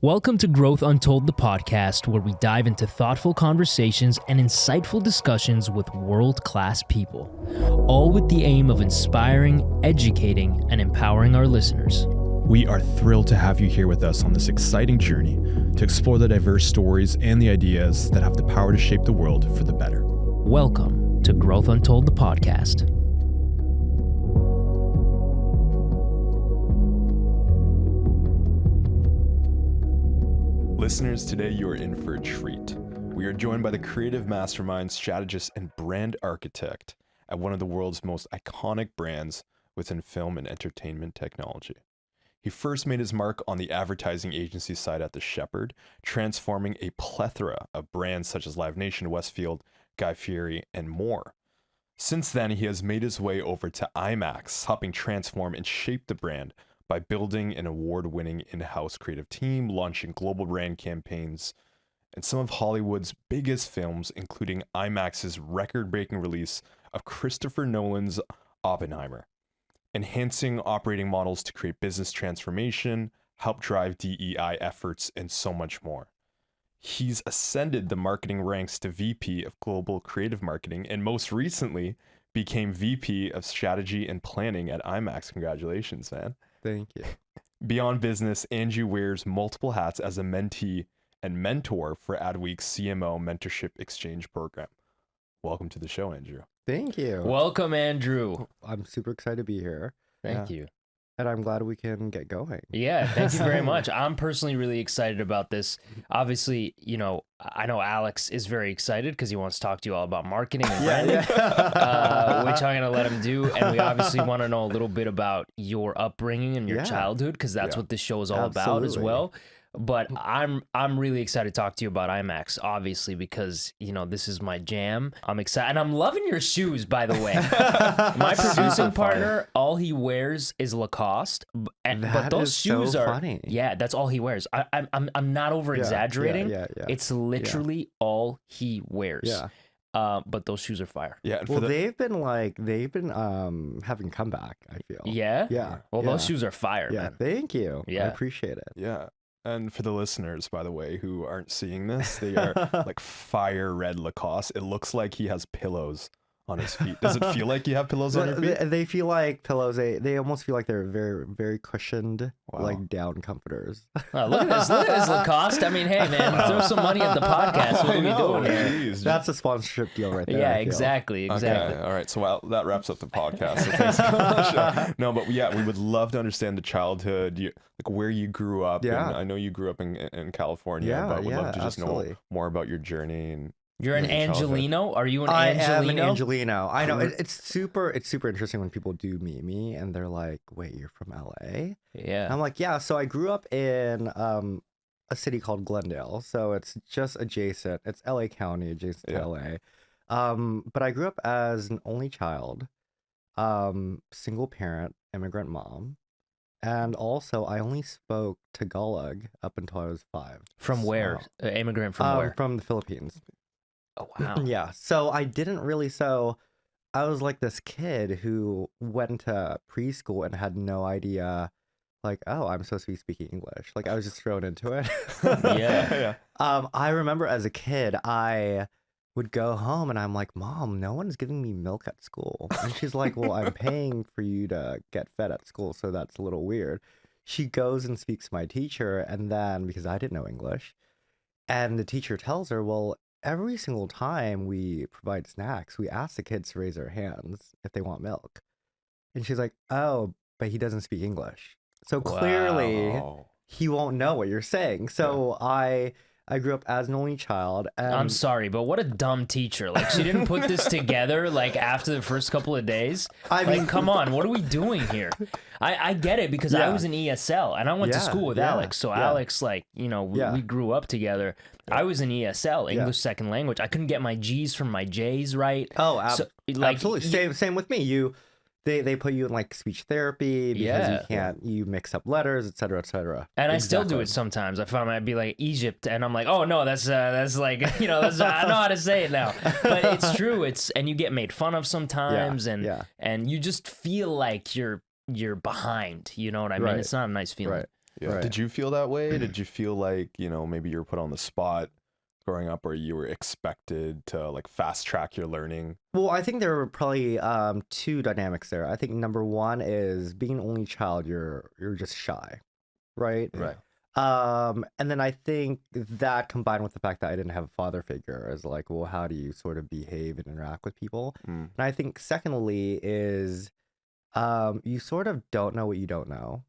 Welcome to Growth Untold, the podcast where we dive into thoughtful conversations and insightful discussions with world-class people, all with the aim of inspiring, educating, and empowering our listeners. We are thrilled to have you here with us on this exciting journey to explore the diverse stories and the ideas that have the power to shape the world for the better. Welcome to Growth Untold, the podcast. Listeners, today you are in for a treat. We are joined by the creative mastermind, strategist, and brand architect at one of the world's most iconic brands within film and entertainment technology. He first made his mark on the advertising agency side at The Shepherd, transforming a plethora of brands such as Live Nation, Westfield, Fieri, and more. Since then, he has made his way over to IMAX, helping transform and shape the brand by building an award-winning in-house creative team, launching global brand campaigns, and some of Hollywood's biggest films, including IMAX's record-breaking release of Christopher Nolan's Oppenheimer, enhancing operating models to create business transformation, help drive DEI efforts, and so much more. He's ascended the marketing ranks to VP of Global Creative Marketing, and most recently became VP of Strategy and Planning at IMAX. Congratulations, man. Thank you. Beyond business, Andrew wears multiple hats as a mentee and mentor for Adweek's CMO Mentorship Exchange Program. Welcome to the show, Andrew. Thank you. Welcome, Andrew. I'm super excited to be here. Thank you. And I'm glad we can get going. Yeah, thank you very much. I'm personally really excited about this. Obviously, you know, I know Alex is very excited because he wants to talk to you all about marketing and branding, which I'm going to let him do. And we obviously want to know a little bit about your upbringing and your childhood, because that's what this show is all about as well. But I'm really excited to talk to you about IMAX, obviously, because, you know, this is my jam. I'm excited. And I'm loving your shoes, by the way. My producing partner, all he wears is Lacoste. But those shoes are funny. Yeah, that's all he wears. I'm not over exaggerating. Yeah. It's literally all he wears. Yeah. But those shoes are fire. Yeah. And Well, they've been having comeback, I feel. Yeah? Yeah. Well, those shoes are fire, Yeah. man. Thank you. Yeah. I appreciate it. Yeah. And for the listeners, by the way, who aren't seeing this, they are like fire red Lacoste. It looks like he has pillows on his feet. Does it feel like you have pillows on your feet? They feel like pillows. They almost feel like they're very, very cushioned, like down comforters. Oh, look at this Lacoste. I mean, hey, man, throw some money at the podcast. What are we doing here? Geez. That's a sponsorship deal right there. Yeah, I feel. exactly. Okay, all right. So that wraps up the podcast. So thanks so much. No, but yeah, we would love to understand the childhood, like where you grew up. Yeah. And I know you grew up in California, but we'd love to just know more about your journey. And you're an Angelino? Are you an I Angelino? am an Angelino. I know it's super interesting when people do meet me and they're like, "Wait, you're from LA?" Yeah. And I'm like, "Yeah." So I grew up in a city called Glendale, so it's just adjacent. It's LA County adjacent to LA. But I grew up as an only child, single parent, immigrant mom. And also, I only spoke Tagalog up until I was 5. From where? Immigrant from where? From the Philippines. Oh, wow. Yeah. So I didn't really. So I was like this kid who went to preschool and had no idea, like, oh, I'm supposed to be speaking English. Like, I was just thrown into it. Yeah. I remember as a kid, I would go home and I'm like, Mom, no one's giving me milk at school. And she's like, well, I'm paying for you to get fed at school, so that's a little weird. She goes and speaks to my teacher, and then, because I didn't know English, and the teacher tells her, well, every single time we provide snacks, we ask the kids to raise their hands if they want milk. And she's like, oh, but he doesn't speak English. So clearly he won't know what you're saying. So I grew up as an only child. And I'm sorry, but what a dumb teacher. Like, she didn't put this together, like, after the first couple of days. I mean, come on, what are we doing here? I get it, because I was in ESL, and I went to school with Alex. So Alex, like, you know, we grew up together. I was in ESL, English Second Language. I couldn't get my G's from my J's right. Oh, like, absolutely. Same with me. They put you in like speech therapy because you mix up letters, et cetera, et cetera. And I still do it sometimes. I find I'd be like Egypt, and I'm like, oh no, that's like, you know, I know how to say it now. But it's true. And you get made fun of sometimes, and you just feel like you're behind. You know what I mean? It's not a nice feeling. Right. Yeah. Right. Did you feel that way? Did you feel like, maybe you were put on the spot growing up, or you were expected to like fast track your learning? Well, I think there were probably two dynamics there. I think number one is being an only child, you're just shy, right? Right. And then I think that combined with the fact that I didn't have a father figure is like, well, how do you sort of behave and interact with people? Mm. And I think secondly is you sort of don't know what you don't know.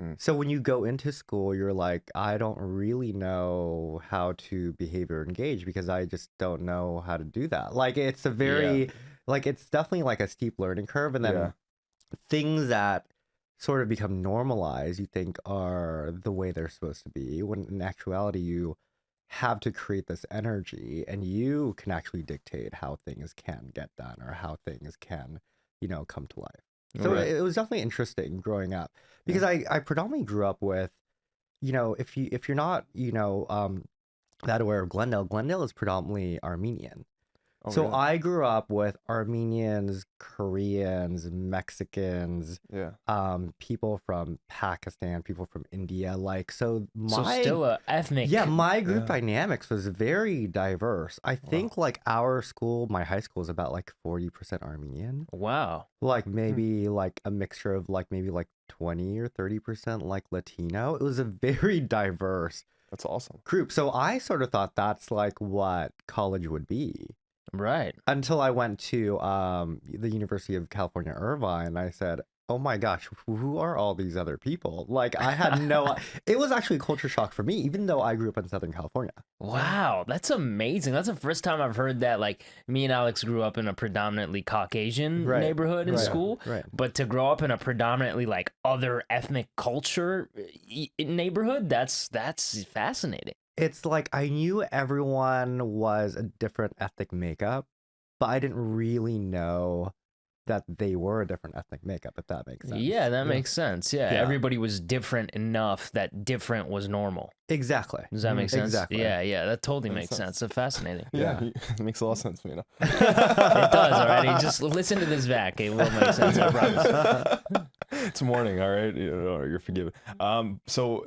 Mm. So when you go into school, you're like, I don't really know how to behave or engage because I just don't know how to do that. Like it's a very, like it's definitely like a steep learning curve. And then Yeah. things that sort of become normalized, you think are the way they're supposed to be, when in actuality, you have to create this energy and you can actually dictate how things can get done or how things can, come to life. So Right. it was definitely interesting growing up because I predominantly grew up with, if you're not, that aware of Glendale is predominantly Armenian. Oh, So really? I grew up with Armenians, Koreans, Mexicans, Yeah. people from Pakistan, people from India. Like, so So still a ethnic. yeah, my group Yeah. dynamics was very diverse. I think like our school, my high school is about like 40% Armenian. Wow. Like maybe like a mixture of like maybe like 20 or 30% like Latino. It was a very diverse That's awesome. group. So I sort of thought that's like what college would be. Right. Until I went to the University of California, Irvine, and I said, oh my gosh, who are all these other people? Like, I had no, it was actually a culture shock for me, even though I grew up in Southern California. Wow, that's amazing. That's the first time I've heard that. Like, me and Alex grew up in a predominantly Caucasian Right, neighborhood in right, school, right. but to grow up in a predominantly like other ethnic culture neighborhood, that's fascinating. It's like I knew everyone was a different ethnic makeup, but I didn't really know that they were a different ethnic makeup, if that makes sense. Yeah, that makes sense. Yeah, Yeah. everybody was different enough that different was normal. Exactly. Does that make sense? Exactly. Yeah, that totally Makes makes sense. That's fascinating. Yeah. It makes a lot of sense to me now. It does already. Just listen to this back. It will make sense. I promise. It's morning, all right? You're forgiven. So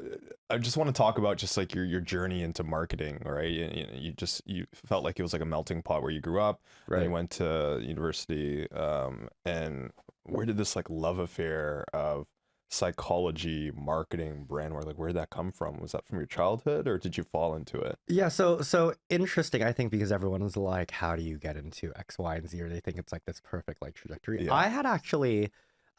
I just want to talk about just like your journey into marketing, all right? You felt like it was like a melting pot where you grew up, then you Right. went to university, and where did this like love affair of psychology, marketing, brand work, like where did that come from? Was that from your childhood, or did you fall into it? Yeah, so interesting, I think, because everyone's like, how do you get into X, Y, and Z? Or they think it's like this perfect like trajectory. Yeah.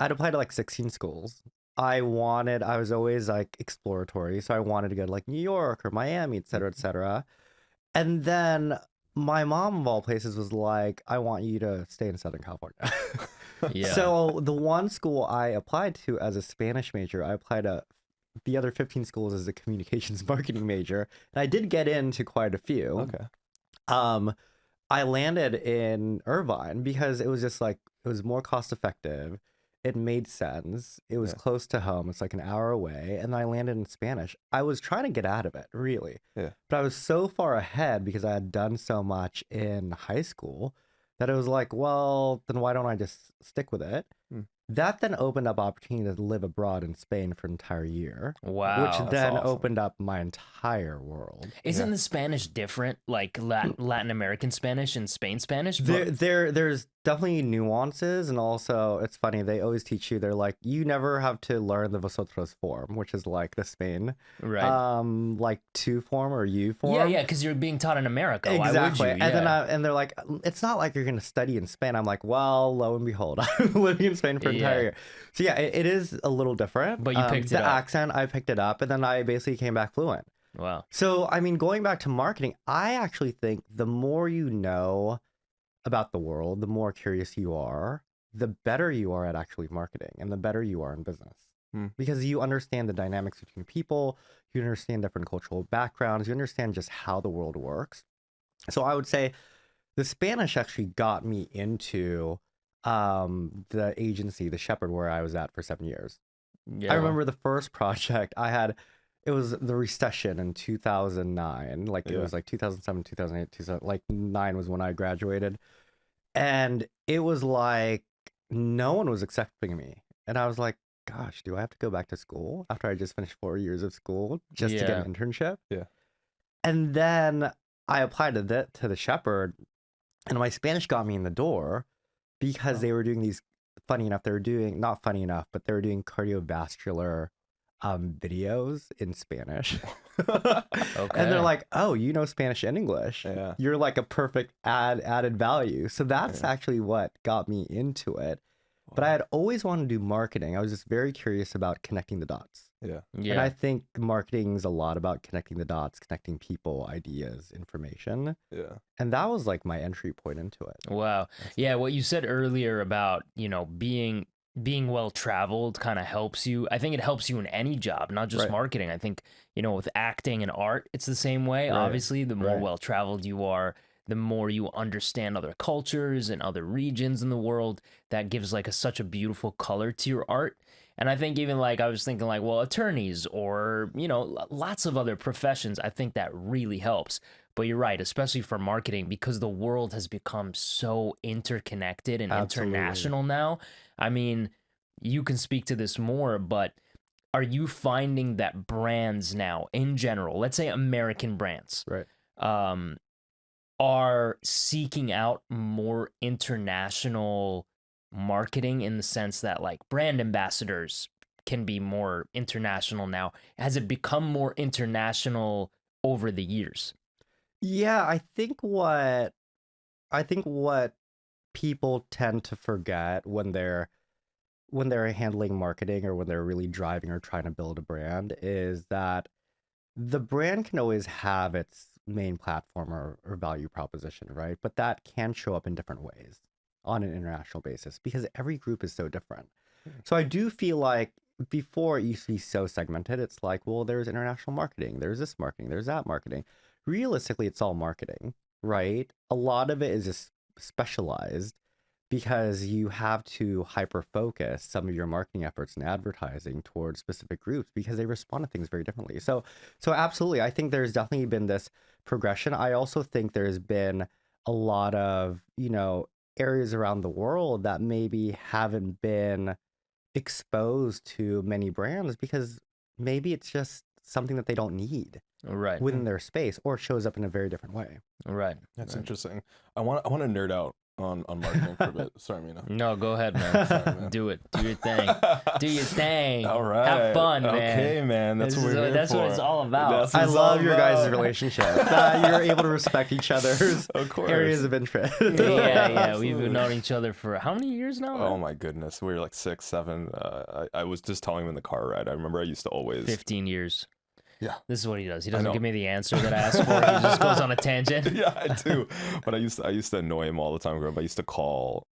I'd applied to like 16 schools. I was always like exploratory. So I wanted to go to like New York or Miami, et cetera, et cetera. And then my mom of all places was like, I want you to stay in Southern California. Yeah. So the one school I applied to as a Spanish major, I applied to the other 15 schools as a communications marketing major. And I did get into quite a few. Okay. I landed in Irvine because it was just like, it was more cost effective. It made sense. It was close to home. It's like an hour away. And I landed in Spanish. I was trying to get out of it, really. Yeah. But I was so far ahead because I had done so much in high school that it was like, well, then why don't I just stick with it? That then opened up opportunity to live abroad in Spain for an entire year. Wow. Which then awesome. opened up my entire world. Isn't the Spanish different, like Latin American Spanish and Spain Spanish? There's definitely nuances, and also it's funny, they always teach you, they're like, you never have to learn the vosotros form, which is like the Spain Right. like to form or you form. Yeah, because you're being taught in America. Exactly. Why would you? And then Yeah. and they're like, it's not like you're gonna study in Spain. I'm like, well, lo and behold, I'm living in Spain for an entire year. So yeah, it is a little different. But you picked it the up. accent, I picked it up, and then I basically came back fluent. Wow. So I mean, going back to marketing, I actually think the more you know about the world, the more curious you are, the better you are at actually marketing and the better you are in business. Because you understand the dynamics between people, you understand different cultural backgrounds, you understand just how the world works. So I would say the Spanish actually got me into the agency, the Shepherd, where I was at for 7 years. Yeah. I remember the first project I had, it was the recession in 2009. Like it was like 2007, 2008, 2000, like 9 was when I graduated. And it was like no one was accepting me. And I was like, gosh, do I have to go back to school after I just finished 4 years of school just to get an internship? Yeah. And then I applied to the Shepherd, and my Spanish got me in the door because they were doing these, funny enough, not funny enough, but they were doing cardiovascular videos in Spanish. And they're like, oh, you know Spanish and English. Yeah. You're like a perfect added value. So that's actually what got me into it. But I had always wanted to do marketing. I was just very curious about connecting the dots. Yeah. And I think marketing is a lot about connecting the dots, connecting people, ideas, information. Yeah. And that was like my entry point into it. Wow. Yeah, what you said earlier about, being well traveled kind of helps you. I think it helps you in any job, not just marketing. I think, with acting and art, it's the same way. Obviously, the more well traveled you are, the more you understand other cultures and other regions in the world. That gives like such a beautiful color to your art. And I think even like I was thinking like, well, attorneys or, lots of other professions, I think that really helps. But you're right, especially for marketing, because the world has become so interconnected and international now. I mean, you can speak to this more, but are you finding that brands now in general, let's say American brands, are seeking out more international marketing in the sense that like brand ambassadors can be more international now? Has it become more international over the years? Yeah, I think what people tend to forget when they're handling marketing or when they're really driving or trying to build a brand is that the brand can always have its main platform or value proposition, right? But that can show up in different ways on an international basis because every group is so different. So I do feel like before it used to be so segmented, it's like, well, there's international marketing, there's this marketing, there's that marketing. Realistically, it's all marketing, right? A lot of it is just specialized because you have to hyper focus some of your marketing efforts and advertising towards specific groups because they respond to things very differently. So absolutely, I think there's definitely been this progression. I also think there's been a lot of, areas around the world that maybe haven't been exposed to many brands because maybe it's just something that they don't need within their space or shows up in a very different way. That's interesting. I want to nerd out on marketing for a bit. Sorry, Mina. No, go ahead, man. Sorry, man. Do it. Do your thing. Do your thing. All right. Have fun, man. Okay, man. That's what we're here That's for. what it's all about. I love your guys' relationship. That you're able to respect each other's areas of interest. Yeah. We've known each other for how many years now? Oh my goodness. We were like 6, 7. I was just telling him in the car ride. I remember I used to always 15 years. Yeah. This is what he does. He doesn't give me the answer that I asked for. He just goes on a tangent. Yeah, I do. But I used to annoy him all the time growing up. I used to call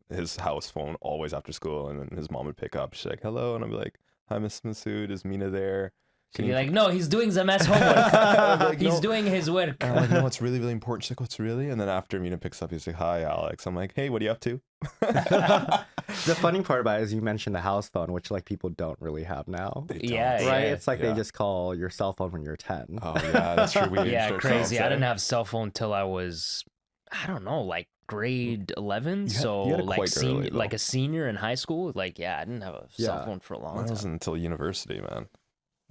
his house phone always after school, and then his mom would pick up. She's like, "Hello," and I'd be like, "Hi, Miss Masood. Is Mina there?" You're like, no, he's doing the mess homework. Like, he's no. doing his work. And I'm like, no, it's really, really important. She's like, what's really? And then after Mina picks up, he's like, hi, Alex. I'm like, hey, what are you up to? The funny part about it is you mentioned the house phone, which like people don't really have now. Yeah, right? Yeah. It's like they just call your cell phone when you're 10. Oh, yeah, that's true. Crazy. I didn't have cell phone till I was, I don't know, like grade 11. You had it like quite early, though. like a senior in high school. Like, I didn't have a cell phone for a long Mine time. wasn't until university, man.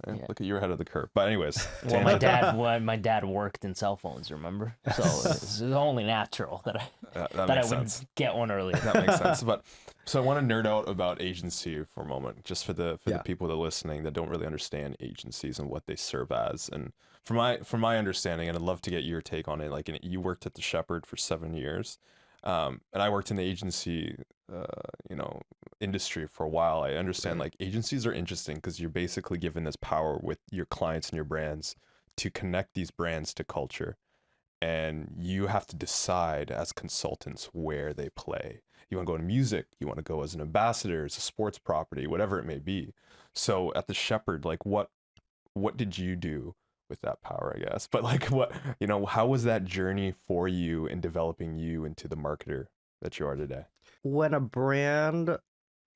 Yeah. Look at you're ahead of the curve. But anyways, well, my dad worked in cell phones, remember? So it's only natural that I would get one earlier. That makes sense. But so I want to nerd out about agency for a moment, just for the people that are listening that don't really understand agencies and what they serve as. And from my understanding, and I'd love to get your take on it. Like you worked at the Shepherd for 7 years. And I worked in the agency, industry for a while. I understand like agencies are interesting because you're basically given this power with your clients and your brands to connect these brands to culture. And you have to decide as consultants where they play. You want to go in music, you want to go as an ambassador, as a sports property, whatever it may be. So at the Shepherd, like what did you do with that power, I guess? But like how was that journey for you in developing you into the marketer that you are today? When a brand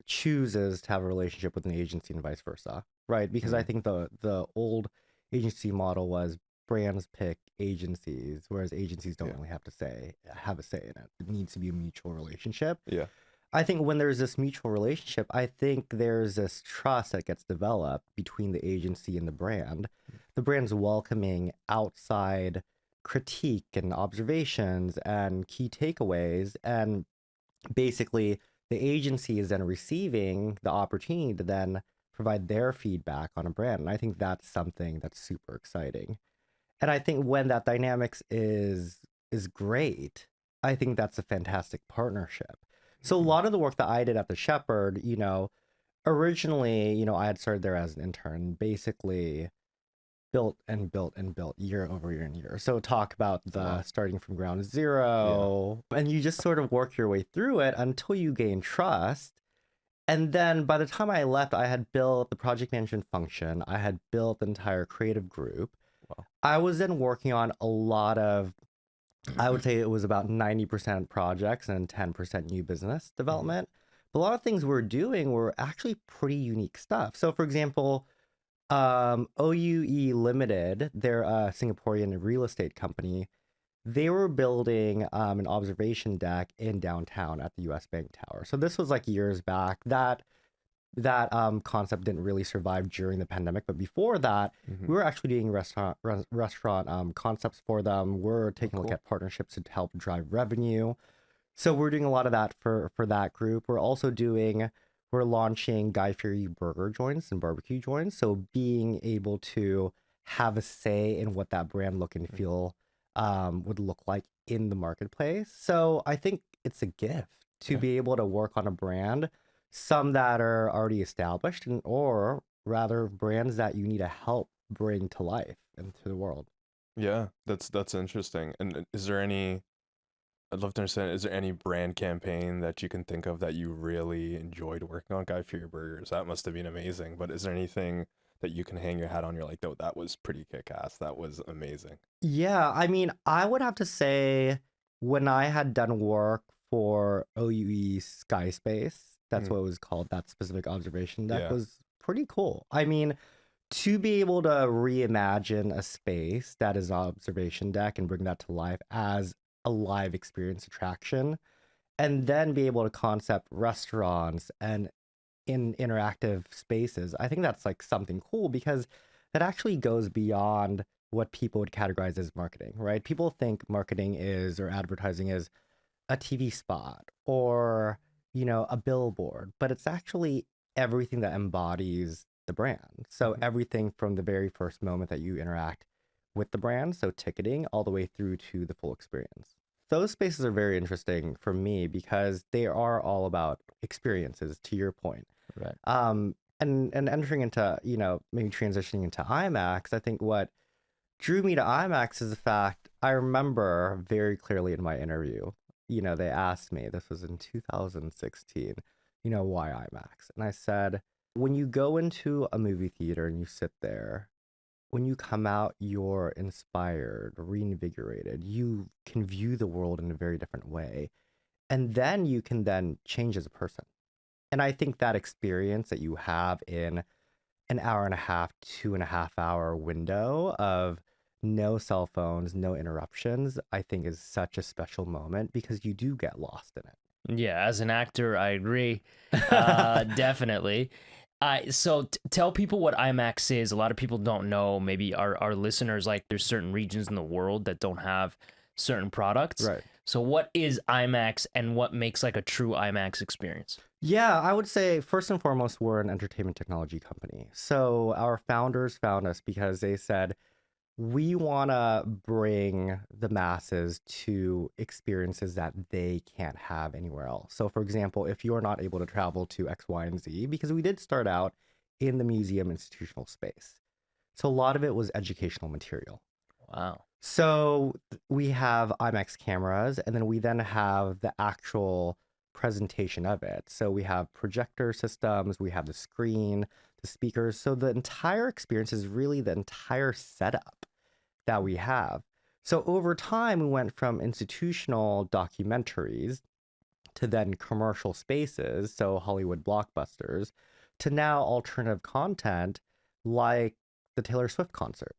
chooses to have a relationship with an agency and vice versa, right? Because I think the old agency model was brands pick agencies, whereas agencies don't really have a say in it. It needs to be a mutual relationship. Yeah. I think when there's this mutual relationship, I think there's this trust that gets developed between the agency and the brand. The brand's welcoming outside critique and observations and key takeaways. And basically, the agency is then receiving the opportunity to then provide their feedback on a brand. And I think that's something that's super exciting. And I think when that dynamics is great, I think that's a fantastic partnership. So a lot of the work that I did at the Shepherd, originally, I had started there as an intern, basically built and built and built year over year and year. So talk about the starting from ground zero, and you just sort of work your way through it until you gain trust. And then by the time I left, I had built the project management function. I had built the entire creative group. Wow. I was then working on a lot of, I would say it was about 90% projects and 10% new business development. But a lot of things we're doing were actually pretty unique stuff. So for example, OUE Limited, they're a Singaporean real estate company. They were building an observation deck in downtown at the US Bank Tower. So this was like years back. That concept didn't really survive during the pandemic, but before that, we were actually doing restaurant concepts for them. We're taking a look at partnerships to help drive revenue. So we're doing a lot of that for that group. We're launching Guy Fieri burger joints and barbecue joints. So being able to have a say in what that brand look and feel would look like in the marketplace. So I think it's a gift to be able to work on a brand, some that are already established, or rather brands that you need to help bring to life and to the world. Yeah, that's interesting. And I'd love to understand, is there any brand campaign that you can think of that you really enjoyed working on? Guy Fieri Burgers, that must have been amazing. But is there anything that you can hang your hat on? You're like, no, that was pretty kick-ass. That was amazing. Yeah, I mean, I would have to say when I had done work for OUE Sky Space, that's what it was called, that specific observation deck was pretty cool. I mean, to be able to reimagine a space that is an observation deck and bring that to life as a live experience attraction, and then be able to concept restaurants and in interactive spaces, I think that's like something cool because that actually goes beyond what people would categorize as marketing, right? People think marketing is, or advertising is, a TV spot or, a billboard, but it's actually everything that embodies the brand. So everything from the very first moment that you interact with the brand, so ticketing, all the way through to the full experience. Those spaces are very interesting for me because they are all about experiences, to your point. Right. And entering into, maybe transitioning into IMAX, I think what drew me to IMAX is the fact I remember very clearly in my interview, they asked me, this was in 2016, why IMAX? And I said, when you go into a movie theater and you sit there, when you come out, you're inspired, reinvigorated. You can view the world in a very different way. And then you can then change as a person. And I think that experience that you have in an hour and a half, 2.5 hour window of no cell phones, no interruptions, I think is such a special moment because you do get lost in it. Yeah, as an actor, I agree. Definitely. So tell people what IMAX is. A lot of people don't know. Maybe our listeners, like there's certain regions in the world that don't have certain products. Right. So what is IMAX and what makes like a true IMAX experience? Yeah, I would say first and foremost, we're an entertainment technology company. So our founders found us because they said, we want to bring the masses to experiences that they can't have anywhere else. So for example, if you're not able to travel to X, Y, and Z, because we did start out in the museum institutional space. So a lot of it was educational material. Wow. So we have IMAX cameras, and then we then have the actual presentation of it. So we have projector systems, we have the screen, the speakers. So the entire experience is really the entire setup that we have. So over time, we went from institutional documentaries to then commercial spaces, so Hollywood blockbusters, to now alternative content like the Taylor Swift concert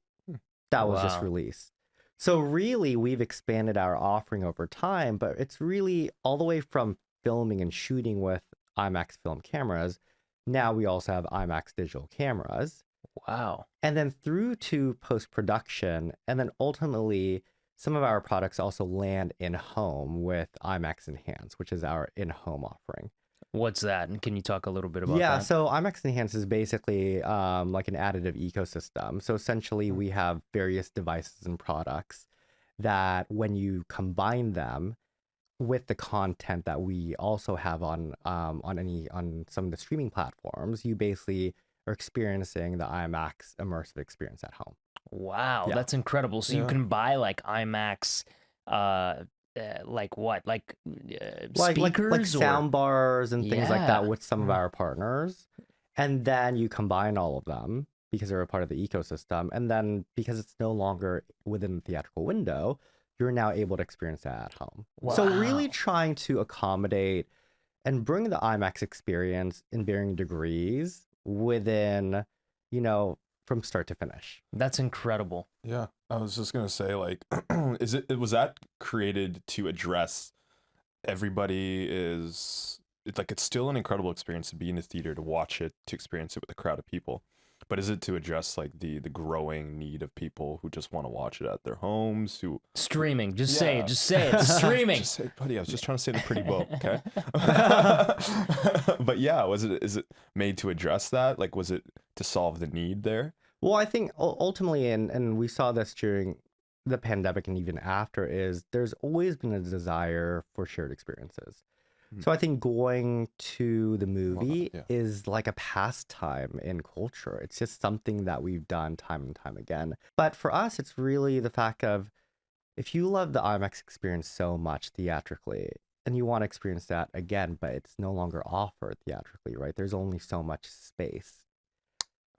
that was just released. So really, we've expanded our offering over time, but it's really all the way from filming and shooting with IMAX film cameras, now we also have IMAX digital cameras. Wow. And then through to post-production, and then ultimately some of our products also land in home with IMAX Enhance, which is our in-home offering. What's that? And can you talk a little bit about Yeah, that? so IMAX Enhance is basically like an additive ecosystem. So essentially we have various devices and products that when you combine them with the content that we also have on some of the streaming platforms, you basically are experiencing the IMAX immersive experience at home. Wow, Yeah. that's incredible. So you Yeah. can buy like IMAX, like what? Like speakers like or sound bars and things like Yeah. that with some of our partners. And then you combine all of them because they're a part of the ecosystem. And then because it's no longer within the theatrical window, you're now able to experience that at home. So really Wow. trying to accommodate and bring the IMAX experience in varying degrees within, from start to finish. That's incredible. Yeah, I was just gonna say, like, was that created to address everybody it's still an incredible experience to be in the theater, to watch it, to experience it with a crowd of people. But is it to address like the growing need of people who just want to watch it at their homes, who Streaming. Just say Yeah. it. Just say it. Streaming. just say, buddy, I was just trying to say it in a pretty bow, okay? But yeah, is it made to address that? Like, was it to solve the need there? Well, I think ultimately, and we saw this during the pandemic and even after, is there's always been a desire for shared experiences. Hmm. So I think going to the movie yeah. is like a pastime in culture. It's just something that we've done time and time again. But for us, it's really the fact of if you love the IMAX experience so much theatrically and you want to experience that again, but it's no longer offered theatrically, right? There's only so much space.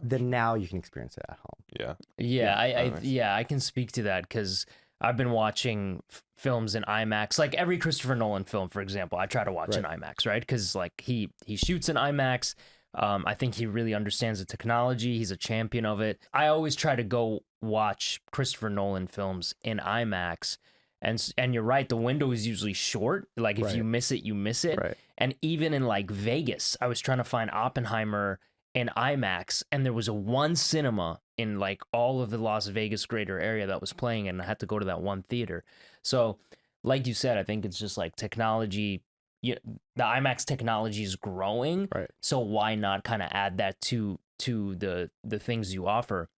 Then now you can experience it at home. Yeah. Yeah, I can speak to that because I've been watching films in IMAX, like every Christopher Nolan film, for example. I try to watch in IMAX, right? Because like he shoots in IMAX. I think he really understands the technology. He's a champion of it. I always try to go watch Christopher Nolan films in IMAX. And you're right, the window is usually short. Like if you miss it, you miss it. Right. And even in like Vegas, I was trying to find Oppenheimer in IMAX, and there was one cinema in like all of the Las Vegas greater area that was playing, and I had to go to that one theater. So, like you said, I think it's just like technology. The IMAX technology is growing, Right. so why not kind of add that to the things you offer?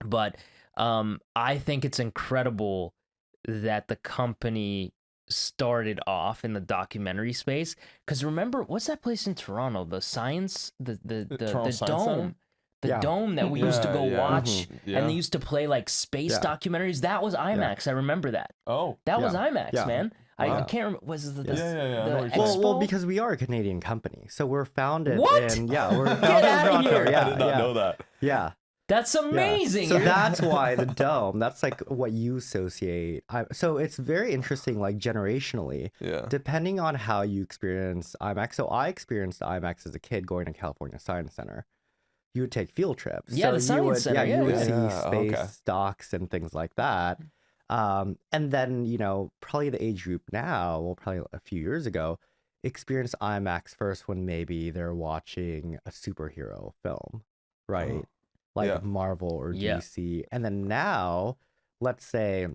But I think it's incredible that the company started off in the documentary space, because remember, what's that place in Toronto, the science the Toronto Science dome Center? Yeah. dome that we used to go watch, Yeah. and they used to play like space documentaries. That was IMAX. I remember that. Oh. That was Yeah. IMAX, Yeah. man. I Wow. can't remember. Was it the Yeah. I know what you're Expo? saying. Well, because we are a Canadian company, so we're founded What? in we're Get founded in outta Toronto. here. Yeah, I did not know that. Yeah. That's Yeah. amazing. So that's why the dome, that's like what you associate. So it's very interesting, like generationally, Yeah. depending on how you experience IMAX. So I experienced IMAX as a kid going to California Science Center. You would take field trips. Yeah, the so Science you would, Center, you would yeah. see Yeah, space okay. docks and things like that. And then, probably the age group now, well, probably a few years ago, experienced IMAX first when maybe they're watching a superhero film, right? Oh. Like Yeah. Marvel or Yeah. DC. And then now, let's say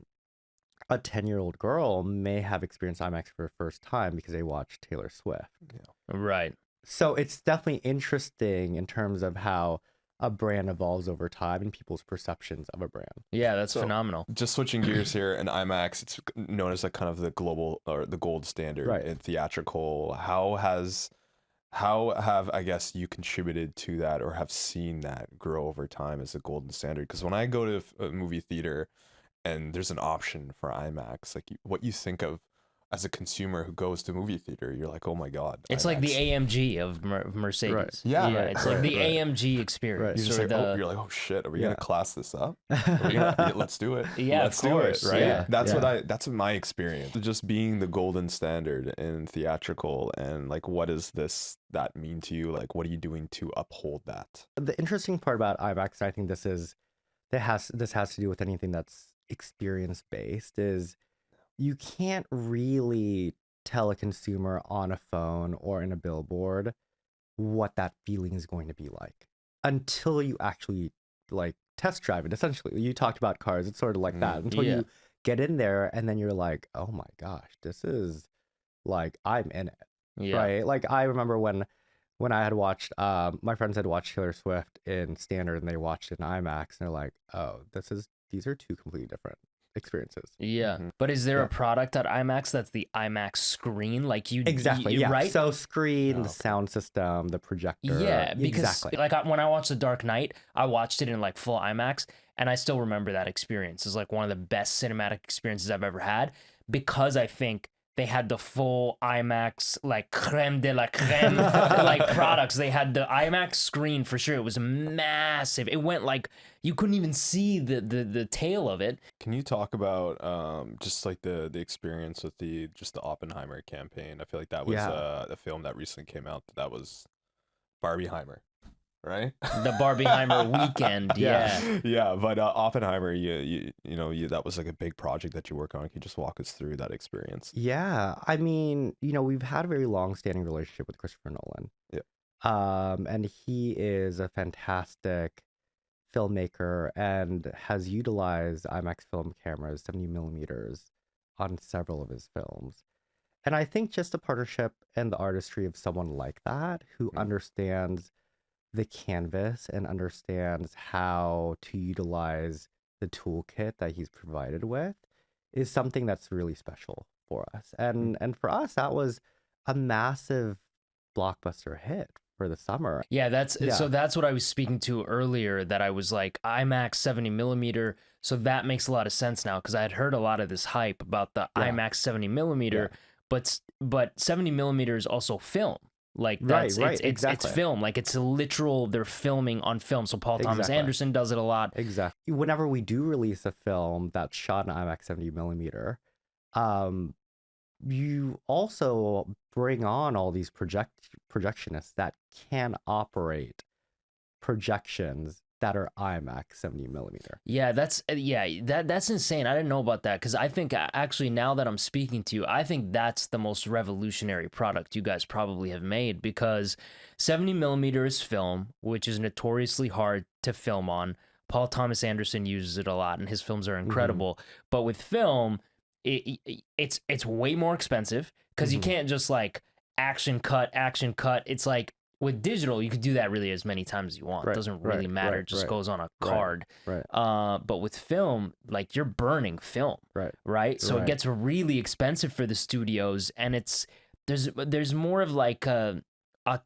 a 10-year-old girl may have experienced IMAX for the first time because they watched Taylor Swift. Right. So it's definitely interesting in terms of how a brand evolves over time and people's perceptions of a brand. Yeah, that's So- phenomenal. Just switching gears here, in IMAX, it's known as like kind of the global or the gold standard Right. in theatrical. How have, I guess, you contributed to that or have seen that grow over time as a golden standard? Because when I go to a movie theater and there's an option for IMAX, like what you think of as a consumer who goes to movie theater, you're like, oh my God. It's like the IMAX. AMG of Mercedes. Right. Yeah, right, It's like right, the right. AMG experience. Right. You're just or like, the, you're like, oh shit, are we Yeah. gonna class this up? Yeah, let's do it. Yeah, let's of course, do it, right? yeah, That's what my experience. Just being the golden standard in theatrical, and like, what does that mean to you? Like, what are you doing to uphold that? The interesting part about IMAX, I think this has to do with anything that's experience based, is you can't really tell a consumer on a phone or in a billboard what that feeling is going to be like until you actually like test drive it. Essentially, you talked about cars. It's sort of like that until Yeah. you get in there and then you're like, oh my gosh, this is like I'm in it, Yeah. right? Like I remember when I had watched, my friends had watched Taylor Swift in standard and they watched it in IMAX and they're like, oh, these are two completely different experiences. Yeah. Mhm. But is there Yeah. a product at IMAX that's the IMAX screen? Like Exactly. Yeah. right? So screen, Oh, the okay. sound system, the projector. Yeah, because exactly. like when I watched The Dark Knight, I watched it in like full IMAX, and I still remember that experience. It's like one of the best cinematic experiences I've ever had because I think they had the full IMAX like creme de la creme like products. They had the IMAX screen for sure. It was massive. It went like you couldn't even see the tail of it. Can you talk about just like the experience with the Oppenheimer campaign? I feel like that was Yeah. a film that recently came out that was Barbieheimer, right? The Barbieheimer weekend, yeah. Yeah, but Oppenheimer, that was like a big project that you work on. Can you just walk us through that experience? Yeah. I mean, we've had a very long-standing relationship with Christopher Nolan. Yeah. And he is a fantastic filmmaker and has utilized IMAX film cameras, 70 millimeters, on several of his films. And I think just the partnership and the artistry of someone like that who understands the canvas and understands how to utilize the toolkit that he's provided with is something that's really special for us. And for us, that was a massive blockbuster hit for the summer. Yeah, Yeah. so that's what I was speaking to earlier, that I was like IMAX 70 millimeter. So that makes a lot of sense now because I had heard a lot of this hype about the Yeah. IMAX 70 millimeter, but 70 millimeter is also film. Like Right, it's exactly. film. Like it's literal, they're filming on film. So Paul Thomas Exactly. Anderson does it a lot. Exactly. Whenever we do release a film that's shot in IMAX 70 millimeter, you also bring on all these projectionists that can operate projections that are IMAX 70 millimeter. Yeah, that's insane. I didn't know about that because I think actually now that I'm speaking to you, I think that's the most revolutionary product you guys probably have made because 70 millimeter is film, which is notoriously hard to film on. Paul Thomas Anderson uses it a lot, and his films are incredible. But with film, it's way more expensive because you can't just like action cut. It's like with digital, you could do that really as many times as you want. It doesn't really matter. It just goes on a card. Right. But with film, like you're burning film. Right. So it gets really expensive for the studios, and there's more of like a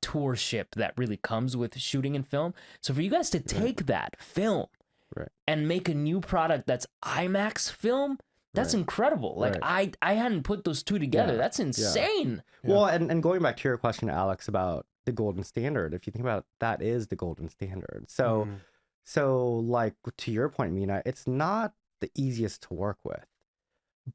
tourship that really comes with shooting in film. So for you guys to take that film and make a new product that's IMAX film, that's incredible. Like I hadn't put those two together. That's insane. Well, and going back to your question, Alex, about the golden standard, if you think about it, that is the golden standard. So like to your point, Mina, it's not the easiest to work with,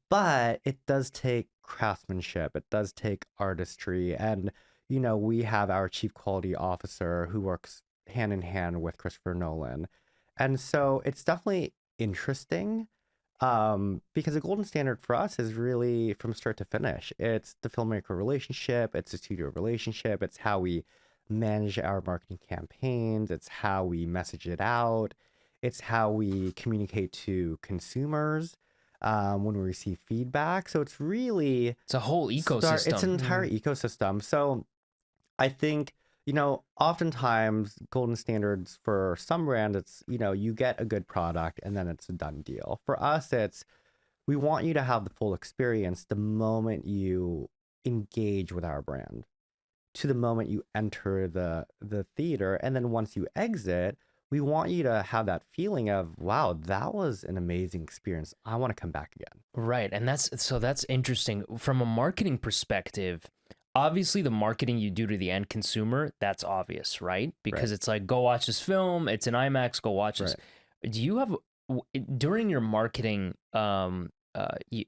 but it does take craftsmanship. It does take artistry. And, we have our chief quality officer who works hand in hand with Christopher Nolan. And so it's definitely interesting because the golden standard for us is really from start to finish. It's the filmmaker relationship, it's the studio relationship, it's how we manage our marketing campaigns, it's how we message it out, it's how we communicate to consumers when we receive feedback. So it's really it's a whole ecosystem. It's an entire ecosystem. So I think oftentimes golden standards for some brands, it's, you get a good product and then it's a done deal. For us, it's, we want you to have the full experience the moment you engage with our brand to the moment you enter the theater. And then once you exit, we want you to have that feeling of, wow, that was an amazing experience. I want to come back again. Right. And that's interesting from a marketing perspective. Obviously, the marketing you do to the end consumer, that's obvious, right? Because it's like, go watch this film. It's an IMAX. Go watch this. Do you have, during your marketing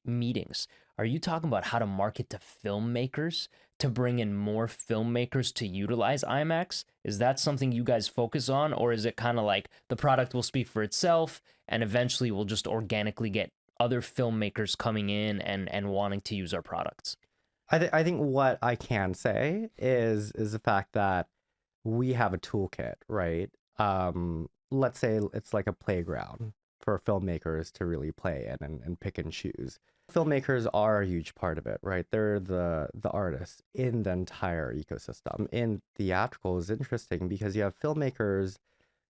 meetings, are you talking about how to market to filmmakers to bring in more filmmakers to utilize IMAX? Is that something you guys focus on? Or is it kind of like the product will speak for itself and eventually we'll just organically get other filmmakers coming in and wanting to use our products? I think what I can say is the fact that we have a toolkit, right? Let's say it's like a playground for filmmakers to really play in and pick and choose. Filmmakers are a huge part of it, right? They're the artists in the entire ecosystem. In theatrical is interesting because you have filmmakers,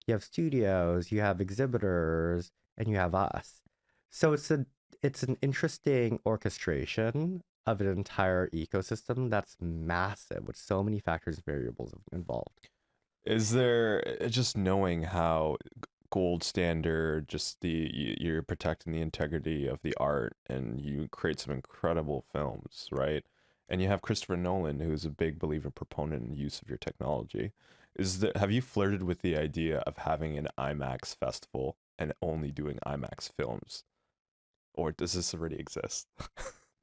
you have studios, you have exhibitors, and you have us. So it's an interesting orchestration of an entire ecosystem that's massive with so many factors and variables involved. Is there just knowing how gold standard, just you're protecting the integrity of the art and you create some incredible films, right? And you have Christopher Nolan, who's a big believer, proponent and use of your technology. Have you flirted with the idea of having an IMAX festival and only doing IMAX films? Or does this already exist?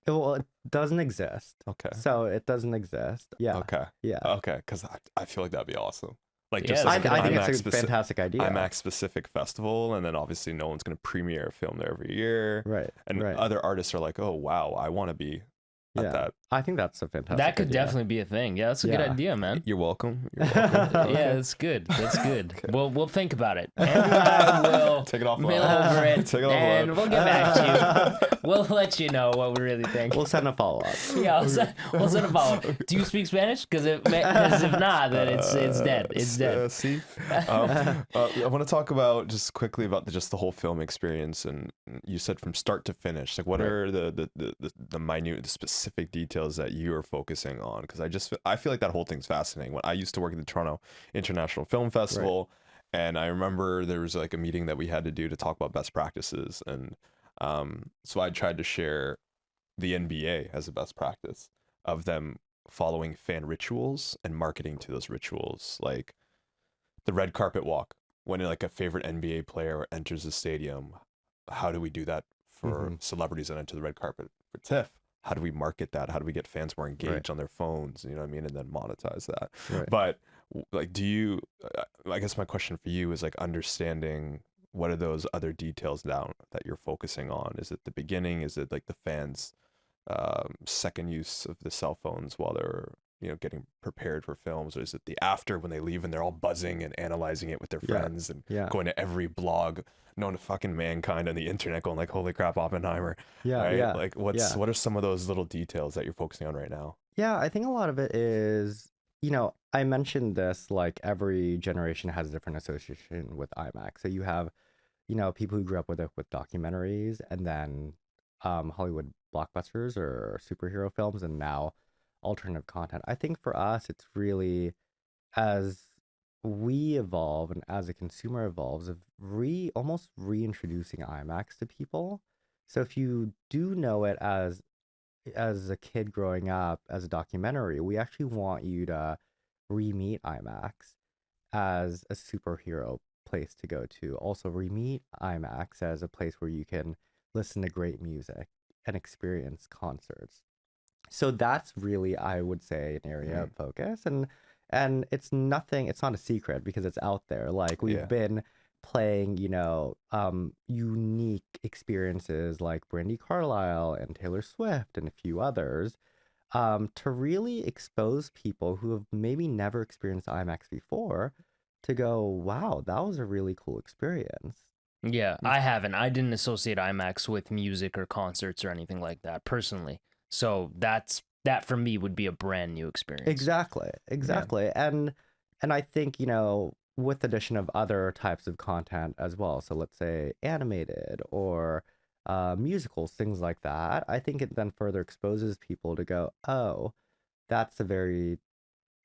Well, it doesn't exist. Okay. So it doesn't exist. Yeah. Okay. Yeah. Okay, because I feel like that'd be awesome. Like Yeah, just that's like I an think IMAX it's a fantastic idea. IMAX specific festival, and then obviously no one's gonna premiere a film there every year. Right. And right. other artists are like, oh wow, I want to be at Yeah. that. I think that's a fantastic That could idea. definitely be a thing. Yeah, that's a good Yeah. idea, man. You're welcome. You're welcome. Yeah, that's good. That's good. Okay. We'll think about it. Andrew and I will Take it offline. mill over it, Take it and offline. we'll get back to you. We'll let you know what we really think. We'll send a follow-up. Yeah, we'll send a follow-up. Do you speak Spanish? Because if not, then it's dead. It's dead. See, I want to talk about just quickly about just the whole film experience, and you said from start to finish. Like, what are the minute, the specific details that you are focusing on? Because I feel like that whole thing's fascinating. When I used to work at the Toronto International Film Festival, and I remember there was like a meeting that we had to do to talk about best practices, and so I tried to share the NBA as a best practice of them following fan rituals and marketing to those rituals, like the red carpet walk when like a favorite NBA player enters the stadium. How do we do that for celebrities that enter the red carpet for TIFF? How do we market that? How do we get fans more engaged on their phones? You know what I mean? And then monetize that. Right. But like, I guess my question for you is like understanding what are those other details down that you're focusing on? Is it the beginning? Is it like the fans' second use of the cell phones while they're getting prepared for films, or is it the after when they leave and they're all buzzing and analyzing it with their friends and going to every blog known to fucking mankind on the internet going like, holy crap, Oppenheimer. Right? Like what are some of those little details that you're focusing on right now? I think a lot of it is, I mentioned this, like every generation has a different association with IMAX. So you have, people who grew up with it with documentaries, and then Hollywood blockbusters or superhero films, and now alternative content. I think for us, it's really, as we evolve and as a consumer evolves, of almost reintroducing IMAX to people. So if you do know it as a kid growing up as a documentary, we actually want you to re-meet IMAX as a superhero place to go to. Also re-meet IMAX as a place where you can listen to great music and experience concerts. So that's really, I would say, an area of focus. And it's not a secret because it's out there. Like we've been playing, unique experiences like Brandi Carlile and Taylor Swift and a few others, to really expose people who have maybe never experienced IMAX before to go, wow, that was a really cool experience. Yeah, I haven't. I didn't associate IMAX with music or concerts or anything like that personally. So that for me would be a brand new experience. Exactly. Yeah. And I think, with the addition of other types of content as well. So let's say animated or musicals, things like that. I think it then further exposes people to go, oh, that's a very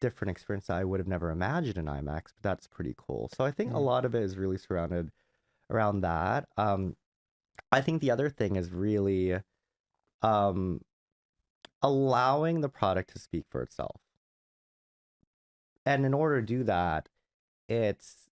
different experience that I would have never imagined in IMAX, but that's pretty cool. So I think a lot of it is really surrounded around that. I think the other thing is really allowing the product to speak for itself. And in order to do that, it's,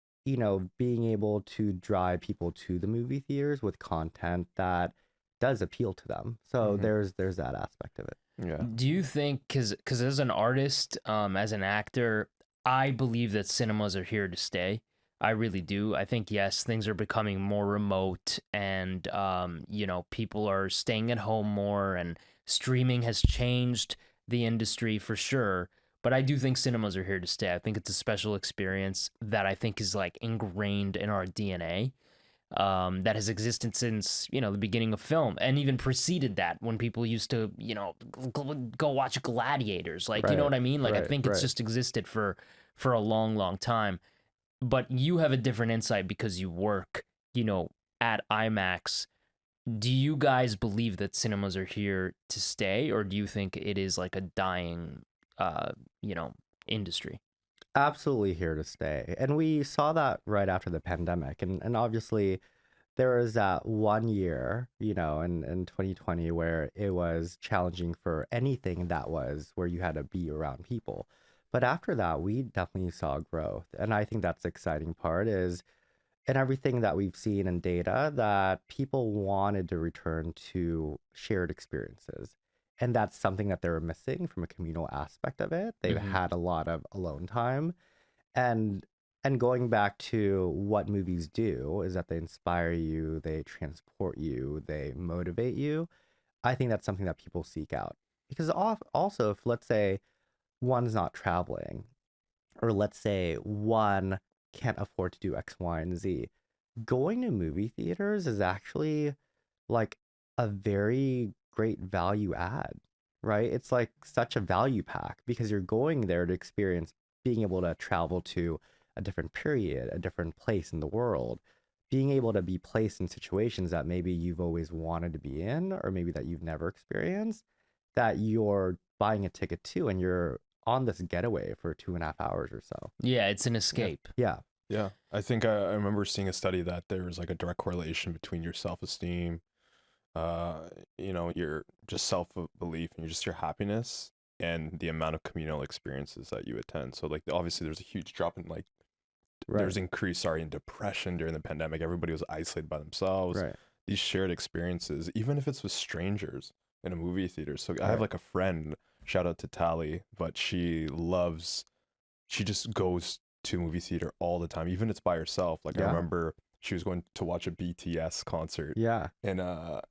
being able to drive people to the movie theaters with content that does appeal to them. So there's that aspect of it. Yeah. Do you think, because as an artist, as an actor, I believe that cinemas are here to stay. I really do. I think, yes, things are becoming more remote and, people are staying at home more and streaming has changed the industry for sure. But I do think cinemas are here to stay. I think it's a special experience that I think is like ingrained in our DNA, that has existed since, you know, the beginning of film, and even preceded that, when people used to, you know, go watch Gladiators. Like, you know Right, what I mean? Like, I right, think it's right. just existed for a long, long time. But you have a different insight because you work, you know, at IMAX. Do you guys believe that cinemas are here to stay, or do you think it is like a dying, you know, industry? Absolutely here to stay. And we saw that right after the pandemic. And obviously, there was that 1 year, in 2020 where it was challenging for anything that was where you had to be around people. But after that, we definitely saw growth. And I think that's the exciting part is in everything that we've seen in data that people wanted to return to shared experiences. And that's something that they were missing from a communal aspect of it. They've Mm-hmm. had a lot of alone time. And going back to what movies do is that they inspire you, they transport you, they motivate you. I think that's something that people seek out. Because also, if let's say one's not traveling, or let's say one can't afford to do X, Y, and Z, going to movie theaters is actually like a very great value add, right? It's like such a value pack because you're going there to experience being able to travel to a different period, a different place in the world, being able to be placed in situations that maybe you've always wanted to be in, or maybe that you've never experienced, that you're buying a ticket to, and you're on this getaway for 2.5 hours or so. Yeah, it's an escape. Yeah. Yeah, I think I remember seeing a study that there was like a direct correlation between your self-esteem, uh, your just self-belief and your happiness and the amount of communal experiences that you attend. So like obviously there's a huge drop in like there's Right. increase, sorry, in depression during the pandemic. Everybody was isolated by themselves. Right. These shared experiences, even if it's with strangers in a movie theater. So I have Right. like a friend, shout out to Tally, but she just goes to movie theater all the time, even if it's by herself. Like I Yeah. remember she was going to watch a BTS concert Yeah. in a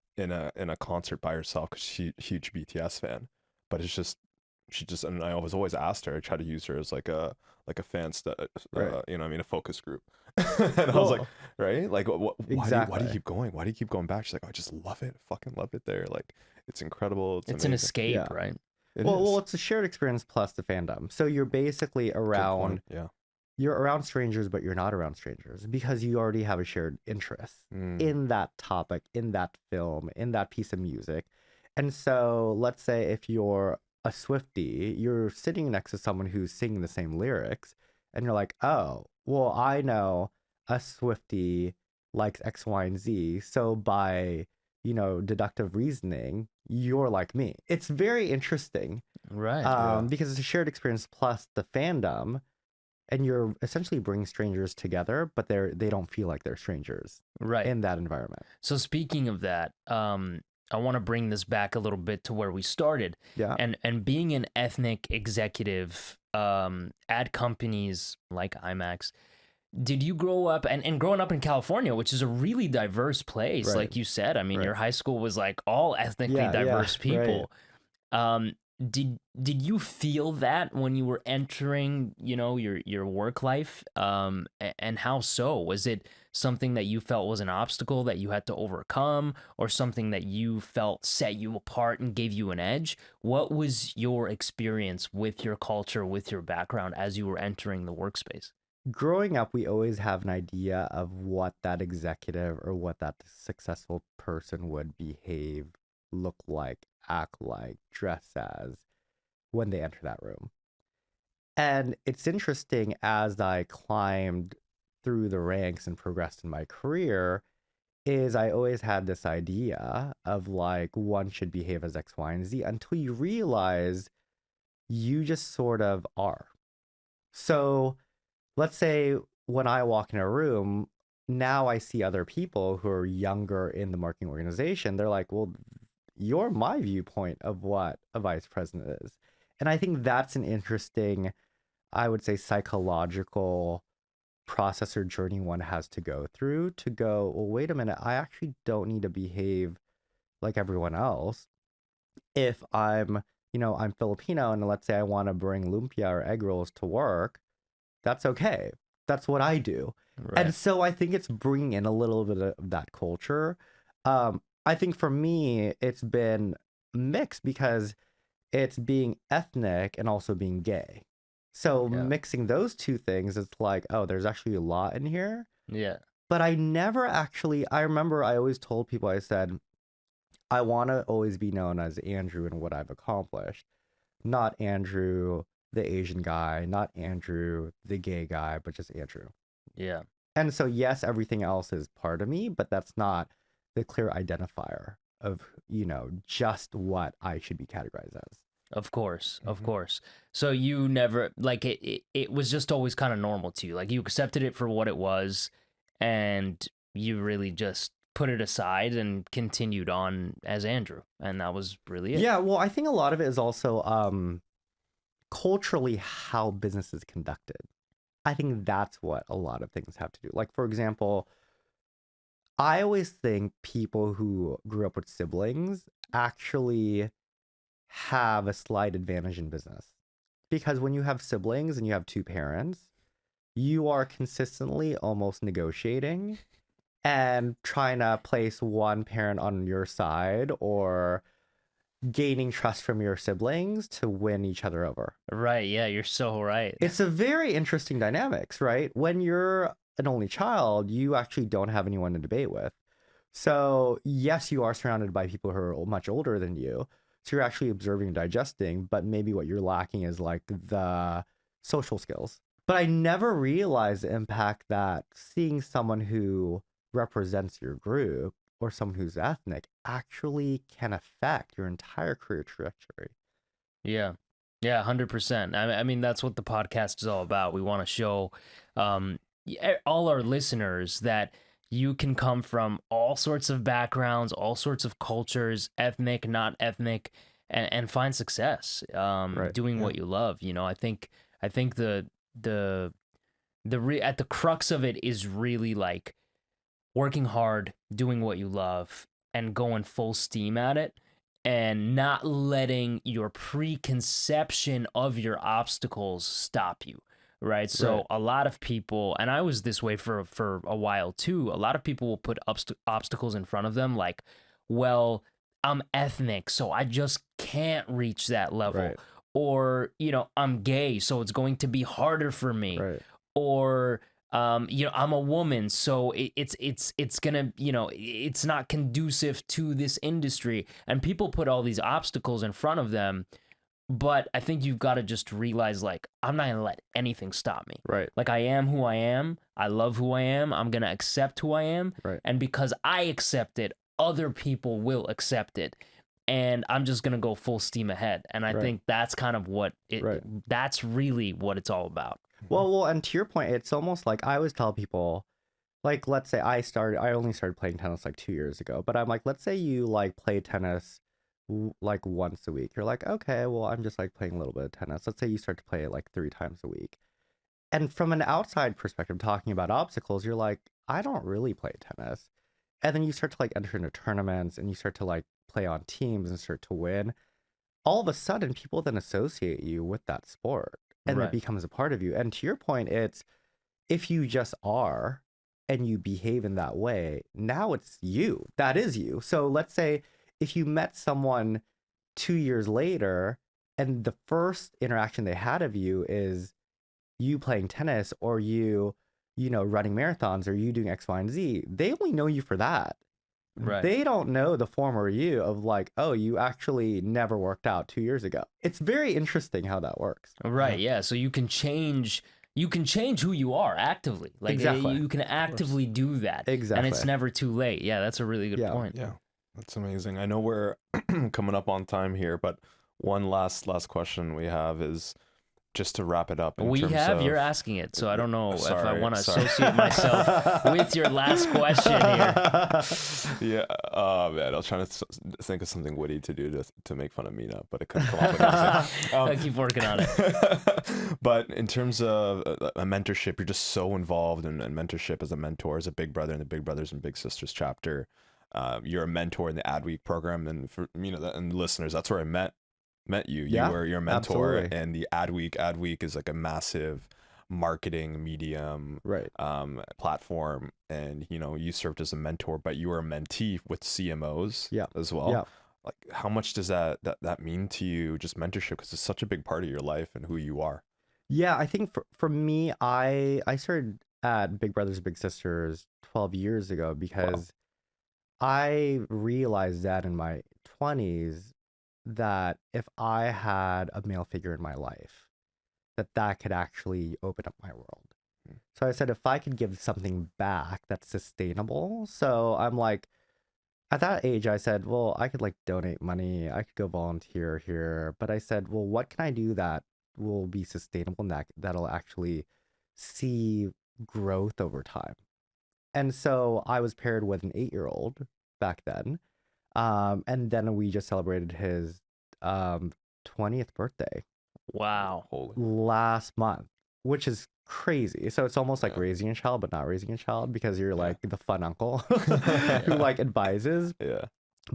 concert by herself because she's a huge BTS fan. But it's just she just and I always asked her. I try to use her as like a fan Right. a focus group. And I was like, Well, right, like why do you exactly. keep going? Why do you keep going back? She's like, oh, I just love it, fucking love it there. Like it's incredible. It's It's an amazing. escape, Yeah. right? It Well, is. it's a shared experience plus the fandom. So you're basically Good point. around Yeah. you're around strangers, but you're not around strangers because you already have a shared interest Mm. in that topic, in that film, in that piece of music. And so let's say if you're a Swiftie, you're sitting next to someone who's singing the same lyrics, and you're like, oh, well, I know a Swiftie likes X, Y, and Z. So by, deductive reasoning, you're like me. It's very interesting Right. Yeah. because it's a shared experience plus the fandom, and you're essentially bringing strangers together, but they don't feel like they're strangers Right. in that environment. So speaking of that, I want to bring this back a little bit to where we started, Yeah. and being an ethnic executive at companies like IMAX. Did you grow up and growing up in California, which is a really diverse place, Right. like you said? I mean, Right. your high school was like all ethnically Yeah, diverse right. people. Did you feel that when you were entering, your work life? And how so? Was it something that you felt was an obstacle that you had to overcome, or something that you felt set you apart and gave you an edge? What was your experience with your culture, with your background as you were entering the workspace? Growing up, we always have an idea of what that executive or what that successful person would behave, look like, act like, dress as when they enter that room. And it's interesting as I climbed through the ranks and progressed in my career, is I always had this idea of like one should behave as X, Y, and Z until you realize you just sort of are. So let's say when I walk in a room, now I see other people who are younger in the marketing organization. They're like, well, you're my viewpoint of what a vice president is. And I think that's an interesting, I would say, psychological process or journey one has to go through to go, well, wait a minute, I actually don't need to behave like everyone else if I'm I'm Filipino and let's say I want to bring lumpia or egg rolls to work, that's okay. That's what I do. Right. And so I think it's bringing in a little bit of that culture. I think for me, it's been mixed because it's being ethnic and also being gay. So Yeah. mixing those two things, it's like, oh, there's actually a lot in here. Yeah. But I never actually, I remember I always told people, I said, I want to always be known as Andrew and what I've accomplished, not Andrew, the Asian guy, not Andrew, the gay guy, but just Andrew. Yeah. And so, yes, everything else is part of me, but that's not the clear identifier of, just what I should be categorized as. Of course, of course. So you never like it was just always kind of normal to you. Like you accepted it for what it was and you really just put it aside and continued on as Andrew. And that was really it. Yeah, well, I think a lot of it is also culturally how business is conducted. I think that's what a lot of things have to do. Like, for example, I always think people who grew up with siblings actually have a slight advantage in business. Because when you have siblings and you have two parents, you are consistently almost negotiating and trying to place one parent on your side or gaining trust from your siblings to win each other over. Right. Yeah, you're so right. It's a very interesting dynamics, right? When you're an only child, you actually don't have anyone to debate with. So, yes, you are surrounded by people who are much older than you. So you're actually observing and digesting, but maybe what you're lacking is like the social skills. But I never realized the impact that seeing someone who represents your group or someone who's ethnic actually can affect your entire career trajectory. Yeah. Yeah, 100%. I mean, that's what the podcast is all about. We want to show all our listeners that you can come from all sorts of backgrounds, all sorts of cultures, ethnic, not ethnic, and find success doing what you love. I think at the crux of it is really like working hard, doing what you love, and going full steam at it, and not letting your preconception of your obstacles stop you. Right. So a lot of people, and I was this way for a while too, a lot of people will put obstacles in front of them like, well, I'm ethnic, so I just can't reach that level. Right. Or, I'm gay, so it's going to be harder for me. Right. Or, I'm a woman, so it's gonna, it's not conducive to this industry. And people put all these obstacles in front of them. But I think you've got to just realize, like, I'm not going to let anything stop me. Right. Like, I am who I am. I love who I am. I'm going to accept who I am. Right. And because I accept it, other people will accept it. And I'm just going to go full steam ahead. And I think that's kind of what that's really what it's all about. Well, and to your point, it's almost like I always tell people, like, let's say I only started playing tennis like 2 years ago, but I'm like, let's say you like play tennis like once a week. You're like, okay, well, I'm just like playing a little bit of tennis. Let's say you start to play it like 3 times a week. And from an outside perspective, talking about obstacles, you're like, I don't really play tennis. And then you start to like enter into tournaments and you start to like play on teams and start to win. All of a sudden, people then associate you with that sport and it becomes a part of you. And to your point, it's if you just are and you behave in that way, now it's you. That is you. So let's say if you met someone 2 years later and the first interaction they had of you is you playing tennis or you running marathons or you doing X, Y, and Z, they only know you for that. Right. They don't know the former you of like, oh, you actually never worked out 2 years ago. It's very interesting how that works. Right. Yeah. So you can change who you are actively. Like Exactly. you can actively do that. Exactly. And it's never too late. Yeah. That's a really good point. Yeah, that's amazing. I know we're coming up on time here, but one last question we have is just to wrap it up. You're asking it, so I don't know if I want to sorry. associate myself with your last question here. Yeah, man, I was trying to think of something witty to do to make fun of Mina, but it couldn't come up with anything. I keep working on it. But in terms of a mentorship, you're just so involved in mentorship as a mentor, as a big brother in the Big Brothers and Big Sisters chapter. You're a mentor in the Adweek program, and for Mina and listeners, that's where I met met you. Yeah, You were your mentor, absolutely. and the Adweek is like a massive marketing medium Right. platform, and you served as a mentor, but you were a mentee with CMOs Yeah. as well. Yeah. Like, how much does that mean to you, just mentorship, because it's such a big part of your life and who you are? Yeah, I think for me, I started at Big Brothers Big Sisters 12 years ago because I realized that in my 20s that if I had a male figure in my life, that could actually open up my world. Mm. So I said if I could give something back that's sustainable. So I'm like, at that age, I said, well, I could like donate money, I could go volunteer here, but I said, well, what can I do that will be sustainable and that'll actually see growth over time? And so I was paired with an 8-year-old back then. And then we just celebrated his 20th birthday Wow. Holy. last month, which is crazy. So it's almost like Yeah. raising a child, but not raising a child because you're Yeah. like the fun uncle who like advises. Yeah.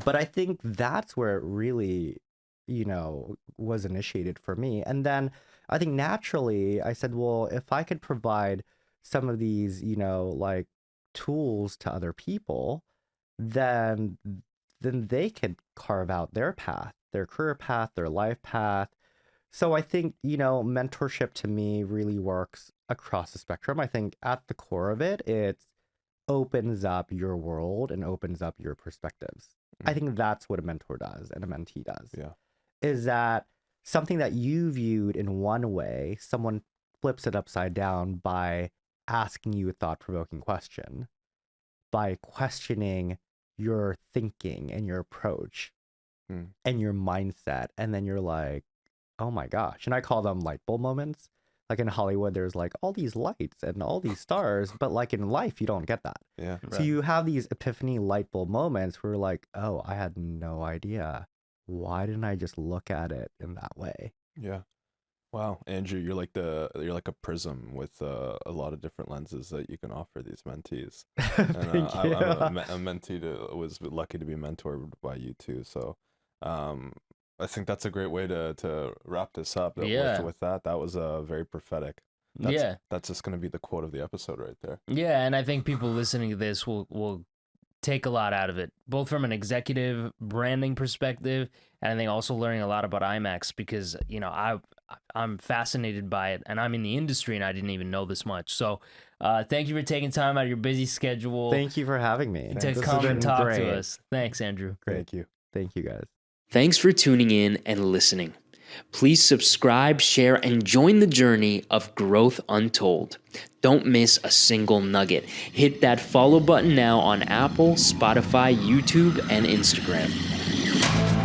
But I think that's where it really, was initiated for me. And then I think naturally I said, well, if I could provide some of these, like tools to other people, then they could carve out their path, their career path, their life path. So I think, mentorship to me really works across the spectrum. I think at the core of it, it opens up your world and opens up your perspectives. I think that's what a mentor does and a mentee does. Yeah. Is that something that you viewed in one way, someone flips it upside down by asking you a thought-provoking question, by questioning your thinking and your approach Mm. and your mindset. And then you're like, oh my gosh. And I call them light bulb moments. Like in Hollywood, there's like all these lights and all these stars, but like in life, you don't get that. Yeah. So you have these epiphany light bulb moments where you're like, oh, I had no idea. Why didn't I just look at it in that way? Yeah. Wow, Andrew, you're like a prism with a lot of different lenses that you can offer these mentees. And Thank you. I'm a mentee was lucky to be mentored by you too. So, I think that's a great way to wrap this up. Yeah. With that was very prophetic. That's just gonna be the quote of the episode right there. Yeah, and I think people listening to this will take a lot out of it, both from an executive branding perspective, and I think also learning a lot about IMAX because I'm fascinated by it, and I'm in the industry, and I didn't even know this much. So, thank you for taking time out of your busy schedule. Thank you for having me. to This has come and been talk great. to us. Thanks, Andrew. Thank you. Thank you, guys. Thanks for tuning in and listening. Please subscribe, share, and join the journey of growth untold. Don't miss a single nugget. Hit that follow button now on Apple, Spotify, YouTube, and Instagram.